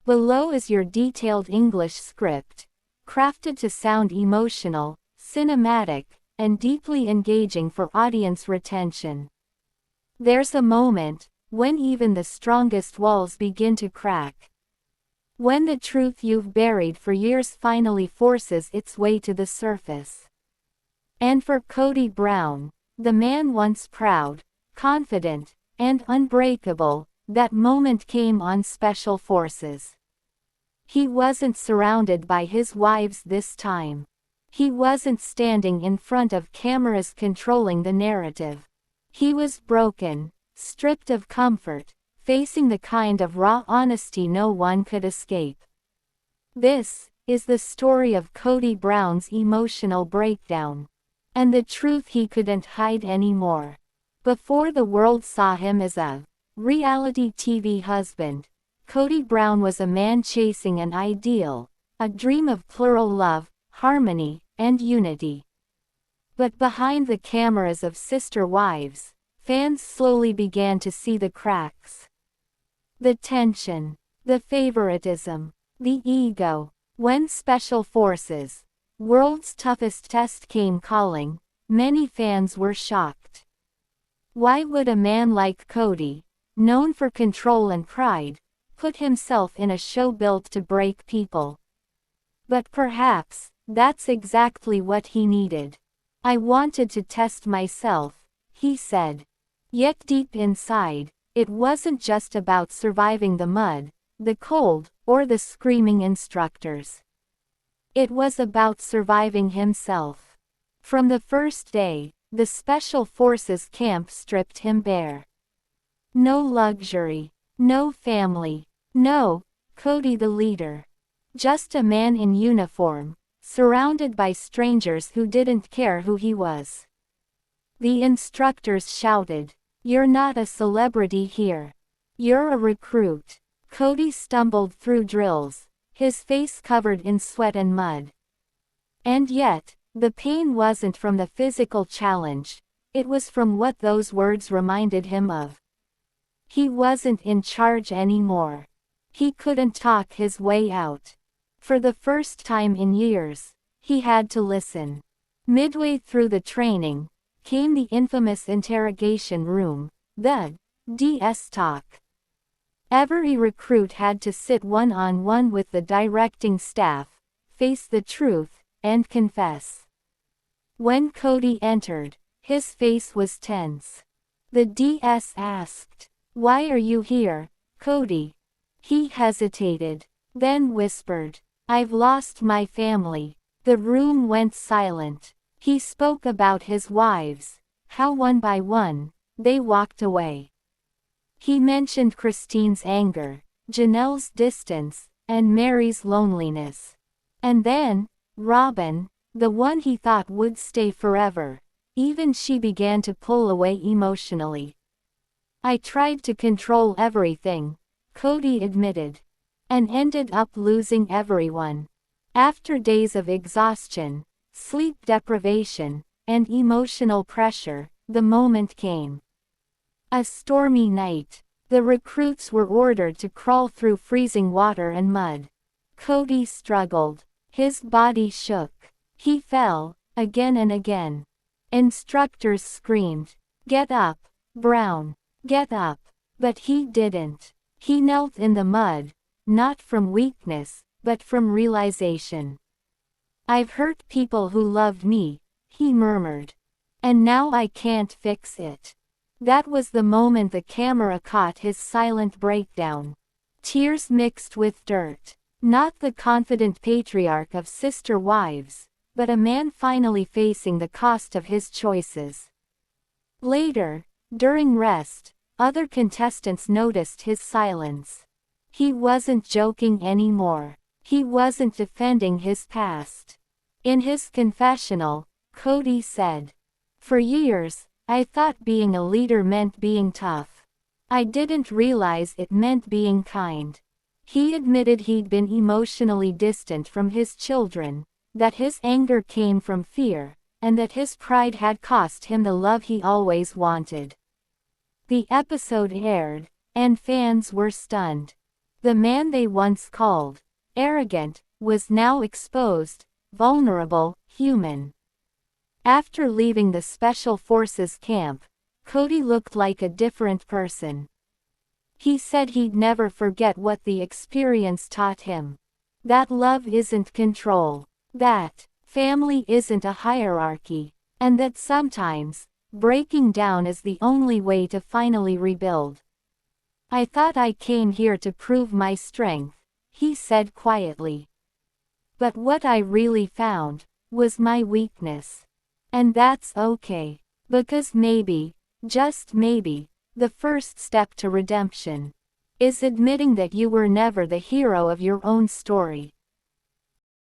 Below is your detailed English script, crafted to sound emotional, cinematic, and deeply engaging for audience retention. There's a moment when even the strongest walls begin to crack. When the truth you've buried for years finally forces its way to the surface. And for Kody Brown, the man once proud, confident, and unbreakable, that moment came on Special Forces. He wasn't surrounded by his wives this time. He wasn't standing in front of cameras controlling the narrative. He was broken, stripped of comfort, facing the kind of raw honesty no one could escape. This is the story of Kody Brown's emotional breakdown. And the truth he couldn't hide anymore. Before the world saw him as a reality TV husband, Kody Brown was a man chasing an ideal, a dream of plural love, harmony, and unity. But behind the cameras of Sister Wives, fans slowly began to see the cracks. The tension, the favoritism, the ego. When Special Forces, World's Toughest Test came calling, many fans were shocked. Why would a man like Kody, known for control and pride, put himself in a show built to break people? But perhaps, that's exactly what he needed. I wanted to test myself, he said. Yet deep inside, it wasn't just about surviving the mud, the cold, or the screaming instructors. It was about surviving himself. From the first day, the Special Forces camp stripped him bare. No luxury, no family, no Kody the leader. Just a man in uniform, surrounded by strangers who didn't care who he was. The instructors shouted, "You're not a celebrity here. You're a recruit." Kody stumbled through drills, his face covered in sweat and mud. And yet, the pain wasn't from the physical challenge, it was from what those words reminded him of. He wasn't in charge anymore. He couldn't talk his way out. For the first time in years, he had to listen. Midway through the training, came the infamous interrogation room, the DS talk. Every recruit had to sit one-on-one with the directing staff, face the truth, and confess. When Kody entered, his face was tense. The DS asked, "Why are you here, Kody?" He hesitated, then whispered, "I've lost my family." The room went silent. He spoke about his wives, how one by one, they walked away. He mentioned Christine's anger, Janelle's distance, and Mary's loneliness. And then, Robyn, the one he thought would stay forever, even she began to pull away emotionally. "I tried to control everything," Kody admitted, "and ended up losing everyone." After days of exhaustion, sleep deprivation, and emotional pressure, the moment came. A stormy night. The recruits were ordered to crawl through freezing water and mud. Kody struggled. His body shook. He fell, again and again. Instructors screamed, "Get up, Brown, get up." But he didn't. He knelt in the mud, not from weakness, but from realization. "I've hurt people who loved me," he murmured. "And now I can't fix it." That was the moment the camera caught his silent breakdown. Tears mixed with dirt. Not the confident patriarch of Sister Wives, but a man finally facing the cost of his choices. Later, during rest, other contestants noticed his silence. He wasn't joking anymore. He wasn't defending his past. In his confessional, Kody said, "For years, I thought being a leader meant being tough. I didn't realize it meant being kind." He admitted he'd been emotionally distant from his children, that his anger came from fear, and that his pride had cost him the love he always wanted. The episode aired, and fans were stunned. The man they once called arrogant was now exposed, vulnerable, human. After leaving the Special Forces camp, Kody looked like a different person. He said he'd never forget what the experience taught him. That love isn't control. That family isn't a hierarchy. And that sometimes, breaking down is the only way to finally rebuild. I thought I came here to prove my strength, he said quietly. But what I really found was my weakness. And that's okay. Because maybe, just maybe, the first step to redemption is admitting that you were never the hero of your own story.